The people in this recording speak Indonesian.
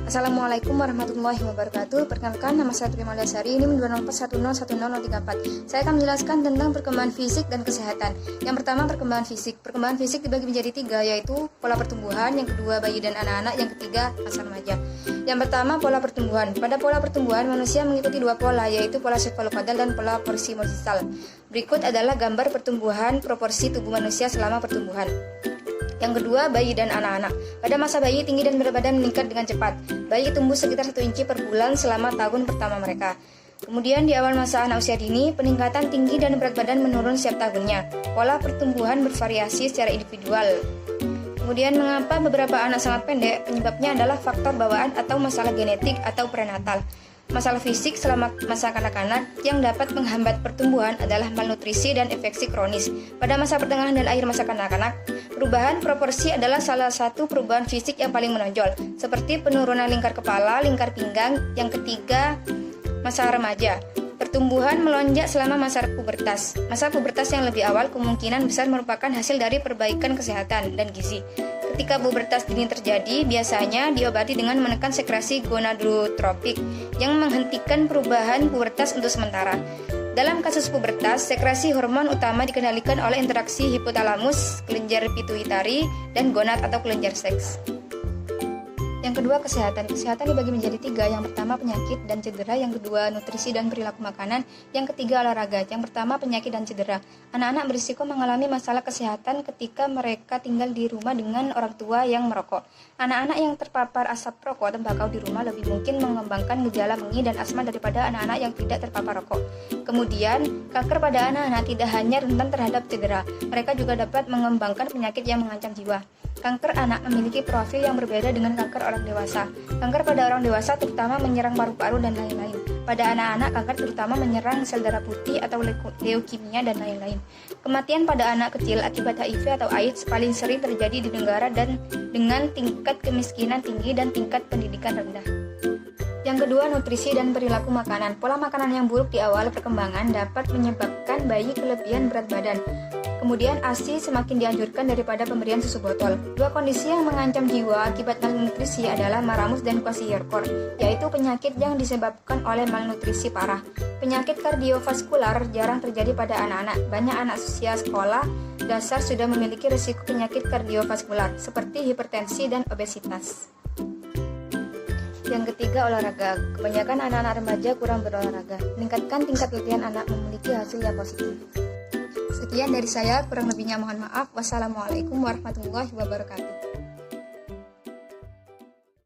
Assalamualaikum warahmatullahi wabarakatuh. Perkenalkan, nama saya Prima Dasari. Ini 204101034. Saya akan menjelaskan tentang perkembangan fisik dan kesehatan. Yang pertama, perkembangan fisik. Perkembangan fisik dibagi menjadi 3, yaitu pola pertumbuhan, yang kedua bayi dan anak-anak, yang ketiga masa remaja. Yang pertama, pola pertumbuhan. Pada pola pertumbuhan, manusia mengikuti 2 pola, yaitu pola cephalopodal dan pola porsimosisal. Berikut adalah gambar pertumbuhan proporsi tubuh manusia selama pertumbuhan. Yang kedua, bayi dan anak-anak. Pada masa bayi, tinggi dan berat badan meningkat dengan cepat. Bayi tumbuh sekitar 1 inci per bulan selama tahun pertama mereka. Kemudian di awal masa anak usia dini, peningkatan tinggi dan berat badan menurun setiap tahunnya. Pola pertumbuhan bervariasi secara individual. Kemudian mengapa beberapa anak sangat pendek? Penyebabnya adalah faktor bawaan atau masalah genetik atau prenatal. Masalah fisik selama masa kanak-kanak yang dapat menghambat pertumbuhan adalah malnutrisi dan infeksi kronis. Pada masa pertengahan dan akhir masa kanak-kanak, perubahan proporsi adalah salah satu perubahan fisik yang paling menonjol, seperti penurunan lingkar kepala, lingkar pinggang. Yang ketiga, masa remaja. Pertumbuhan melonjak selama masa pubertas. Masa pubertas yang lebih awal kemungkinan besar merupakan hasil dari perbaikan kesehatan dan gizi. Ketika pubertas dini terjadi, biasanya diobati dengan menekan sekresi gonadotropik yang menghentikan perubahan pubertas untuk sementara. Dalam kasus pubertas, sekresi hormon utama dikendalikan oleh interaksi hipotalamus, kelenjar pituitari, dan gonad atau kelenjar seks. Yang kedua, kesehatan. Kesehatan dibagi menjadi 3. Yang pertama, penyakit dan cedera. Yang kedua, nutrisi dan perilaku makanan. Yang ketiga, olahraga. Yang pertama, penyakit dan cedera. Anak-anak berisiko mengalami masalah kesehatan ketika mereka tinggal di rumah dengan orang tua yang merokok. Anak-anak yang terpapar asap rokok tembakau di rumah lebih mungkin mengembangkan gejala mengi dan asma daripada anak-anak yang tidak terpapar rokok. Kemudian, kanker pada anak-anak tidak hanya rentan terhadap cedera, mereka juga dapat mengembangkan penyakit yang mengancam jiwa. Kanker anak memiliki profil yang berbeda dengan kanker orang dewasa. Kanker pada orang dewasa terutama menyerang paru-paru dan lain-lain. Pada anak-anak, kanker terutama menyerang sel darah putih atau leukemia dan lain-lain. Kematian pada anak kecil akibat HIV atau AIDS paling sering terjadi di negara dan dengan tingkat kemiskinan tinggi dan tingkat pendidikan rendah. Yang kedua, nutrisi dan perilaku makanan. Pola makanan yang buruk di awal perkembangan dapat menyebabkan bayi kelebihan berat badan. Kemudian ASI semakin dianjurkan daripada pemberian susu botol. 2 kondisi yang mengancam jiwa akibat malnutrisi adalah maramus dan kwashiorkor, yaitu penyakit yang disebabkan oleh malnutrisi parah. Penyakit kardiovaskular jarang terjadi pada anak-anak. Banyak anak usia sekolah dasar sudah memiliki risiko penyakit kardiovaskular, seperti hipertensi dan obesitas. Yang ketiga, olahraga. Kebanyakan anak-anak remaja kurang berolahraga. Meningkatkan tingkat latihan anak memiliki hasil yang positif. Sekian dari saya, kurang lebihnya mohon maaf. Wassalamualaikum warahmatullahi wabarakatuh.